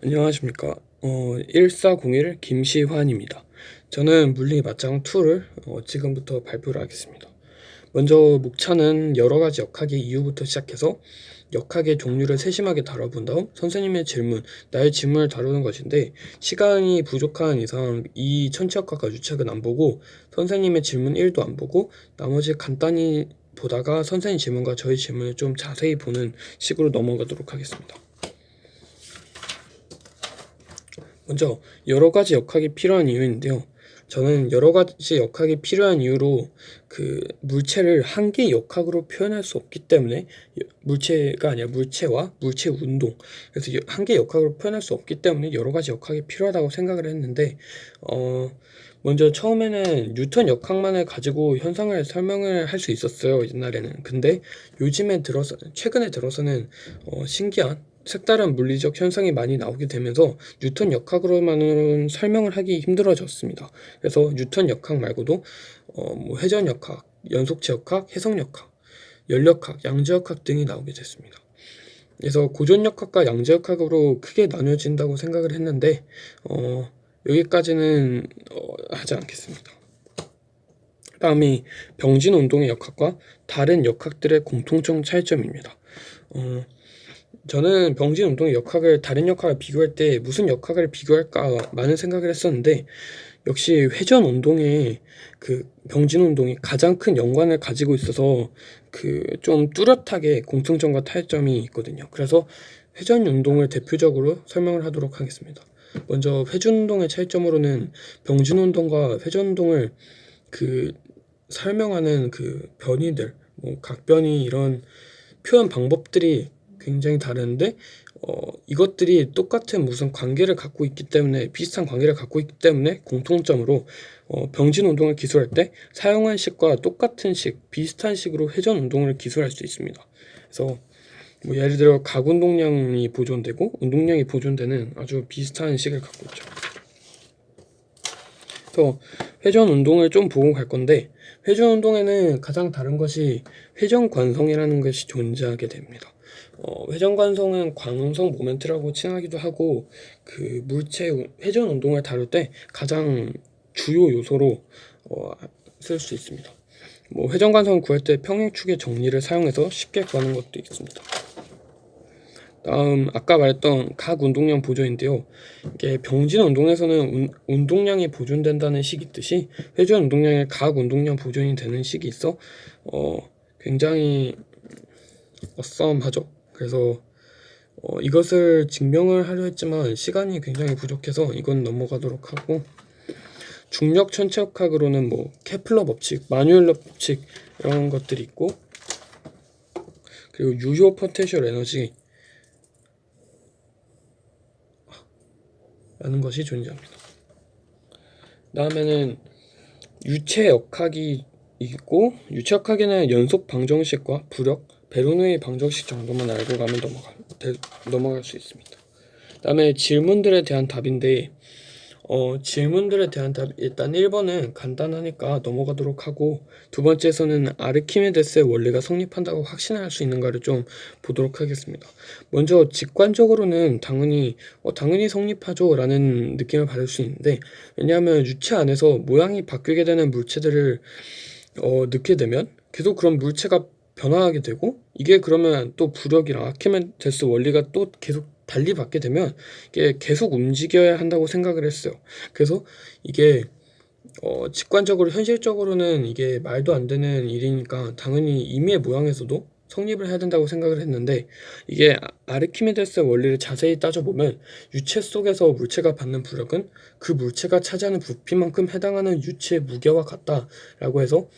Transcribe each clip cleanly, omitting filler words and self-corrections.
안녕하십니까. 1401 김시환입니다. 저는 물리 맞짱 2를 지금부터 발표를 하겠습니다. 먼저 목차는 여러가지 역학의 이유부터 시작해서 역학의 종류를 세심하게 다뤄본 다음 선생님의 질문, 나의 질문을 다루는 것인데, 시간이 부족한 이상 이 천체역학과 유책은 안 보고 선생님의 질문 1도 안 보고 나머지 간단히 보다가 선생님 질문과 저희 질문을 좀 자세히 보는 식으로 넘어가도록 하겠습니다. 먼저 여러가지 역학이 필요한 이유인데요. 저는 여러가지 역학이 필요한 이유로 물체를 한 개의 역학으로 표현할 수 없기 때문에, 물체가 아니라 물체와 물체 운동, 그래서 한 개의 역학으로 표현할 수 없기 때문에 여러가지 역학이 필요하다고 생각을 했는데, 먼저 처음에는 뉴턴 역학만을 가지고 현상을 설명을 할 수 있었어요, 옛날에는. 근데 최근에 들어서는 신기한 색다른 물리적 현상이 많이 나오게 되면서 뉴턴 역학으로만은 설명을 하기 힘들어졌습니다. 그래서 뉴턴 역학 말고도 회전 역학, 연속체 역학, 해석 역학, 열역학, 양자 역학 등이 나오게 됐습니다. 그래서 고전 역학과 양자 역학으로 크게 나뉘어진다고 생각을 했는데, 여기까지는 하지 않겠습니다. 다음이 병진 운동의 역학과 다른 역학들의 공통점 차이점입니다. 저는 병진 운동의 역학을 다른 역학을 비교할 때 무슨 역학을 비교할까 많은 생각을 했었는데, 역시 회전 운동의 병진 운동이 가장 큰 연관을 가지고 있어서 좀 뚜렷하게 공통점과 타협점이 있거든요. 그래서 회전 운동을 대표적으로 설명을 하도록 하겠습니다. 먼저 회전 운동의 차이점으로는 병진 운동과 회전 운동을 설명하는 변이들, 각변이, 이런 표현 방법들이 굉장히 다른데, 이것들이 똑같은 무슨 관계를 갖고 있기 때문에, 비슷한 관계를 갖고 있기 때문에 공통점으로 병진 운동을 기술할 때 사용한 식과 똑같은 식, 비슷한 식으로 회전 운동을 기술할 수 있습니다. 그래서 예를 들어 각 운동량이 보존되고 운동량이 보존되는 아주 비슷한 식을 갖고 있죠. 그래서 회전 운동을 좀 보고 갈 건데, 회전 운동에는 가장 다른 것이 회전 관성이라는 것이 존재하게 됩니다. 회전 관성은 광운성 모멘트라고 칭하기도 하고, 물체 회전 운동을 다룰 때 가장 주요 요소로 쓸 수 있습니다. 회전 관성을 구할 때 평행축의 정리를 사용해서 쉽게 구하는 것도 있습니다. 다음, 아까 말했던 각 운동량 보존인데요. 이게 병진 운동에서는 운동량이 보존된다는 식이 있듯이 회전 운동량에 각 운동량 보존이 되는 식이 있어 굉장히 어썸하죠. 그래서 이것을 증명을 하려 했지만 시간이 굉장히 부족해서 이건 넘어가도록 하고, 중력 천체역학으로는 케플러 법칙, 마뉴엘러 법칙, 이런 것들이 있고, 그리고 유효 포텐셜 에너지 라는 것이 존재합니다. 다음에는 유체 역학이 있고, 유체 역학에는 연속 방정식과 부력, 베르누이 방정식 정도만 알고 가면 넘어갈 수 있습니다. 다음에 질문들에 대한 답인데, 질문들에 대한 답, 일단 1번은 간단하니까 넘어가도록 하고, 두 번째에서는 아르키메데스의 원리가 성립한다고 확신할 수 있는가를 좀 보도록 하겠습니다. 먼저 직관적으로는 당연히 성립하죠 라는 느낌을 받을 수 있는데, 왜냐하면 유체 안에서 모양이 바뀌게 되는 물체들을 넣게 되면 계속 그런 물체가 변화하게 되고, 이게 그러면 또 부력이랑 아르키메데스 원리가 또 계속 달리 받게 되면 이게 계속 움직여야 한다고 생각을 했어요. 그래서 이게 직관적으로, 현실적으로는 이게 말도 안 되는 일이니까 당연히 임의의 모양에서도 성립을 해야 된다고 생각을 했는데, 이게 아르키메데스 원리를 자세히 따져보면 유체 속에서 물체가 받는 부력은 그 물체가 차지하는 부피만큼 해당하는 유체의 무게와 같다라고 해서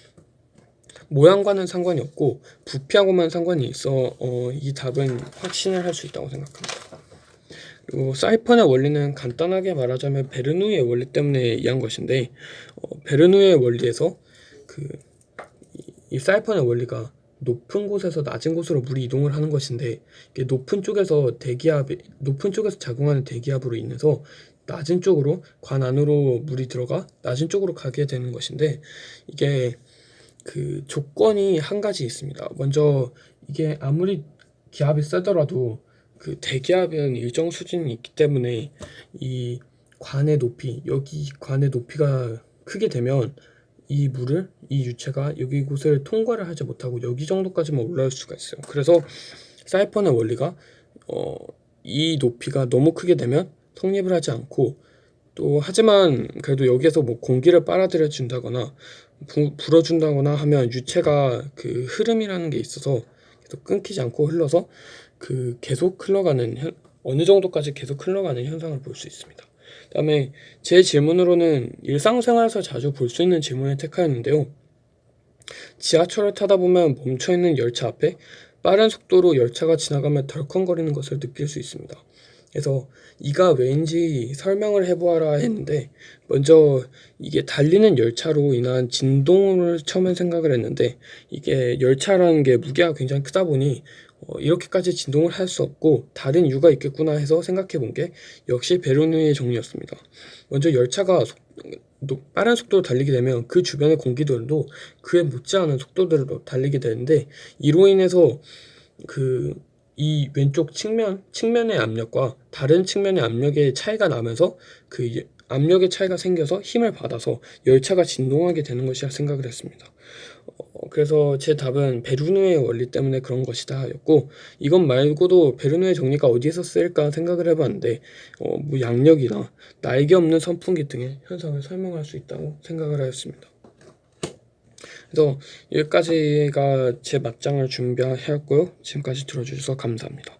모양과는 상관이 없고 부피하고만 상관이 있어 이 답은 확신을 할 수 있다고 생각합니다. 그리고 사이펀의 원리는 간단하게 말하자면 베르누이의 원리 때문에 이해한 것인데, 베르누이의 원리에서 이 사이펀의 원리가 높은 곳에서 낮은 곳으로 물이 이동을 하는 것인데, 이게 높은 쪽에서 작용하는 대기압으로 인해서 낮은 쪽으로, 관 안으로 물이 들어가 낮은 쪽으로 가게 되는 것인데, 이게 조건이 한 가지 있습니다. 먼저 이게 아무리 기압이 세더라도 그 대기압은 일정 수준이 있기 때문에 이 관의 높이, 여기 관의 높이가 크게 되면 이 물을, 이 유체가 여기 곳을 통과를 하지 못하고 여기 정도까지만 올라올 수가 있어요. 그래서 사이펀의 원리가 이 높이가 너무 크게 되면 성립을 하지 않고, 또 하지만 그래도 여기에서 뭐 공기를 빨아들여 준다거나 불어준다거나 하면 유체가 그 흐름이라는 게 있어서 계속 끊기지 않고 흘러서 그 계속 흘러가는 어느 정도까지 계속 흘러가는 현상을 볼 수 있습니다. 그다음에 제 질문으로는 일상생활에서 자주 볼 수 있는 질문을 택하였는데요. 지하철을 타다 보면 멈춰있는 열차 앞에 빠른 속도로 열차가 지나가면 덜컹거리는 것을 느낄 수 있습니다. 그래서 이가 왜인지 설명을 해보아라 했는데, 먼저 이게 달리는 열차로 인한 진동을 처음엔 생각을 했는데, 이게 열차라는 게 무게가 굉장히 크다 보니 이렇게까지 진동을 할 수 없고 다른 이유가 있겠구나 해서 생각해 본 게 역시 베르누이의 정리였습니다. 먼저 열차가 빠른 속도로 달리게 되면 그 주변의 공기들도 그에 못지않은 속도들로 달리게 되는데, 이로 인해서 이 왼쪽 측면의 압력과 다른 측면의 압력의 차이가 나면서 그 압력의 차이가 생겨서 힘을 받아서 열차가 진동하게 되는 것이라 생각을 했습니다. 그래서 제 답은 베르누이의 원리 때문에 그런 것이다 였고, 이것 말고도 베르누이의 정리가 어디에서 쓰일까 생각을 해봤는데 뭐 양력이나 날개 없는 선풍기 등의 현상을 설명할 수 있다고 생각을 하였습니다. 그래서 여기까지가 제 맞장을 준비하였고요. 지금까지 들어주셔서 감사합니다.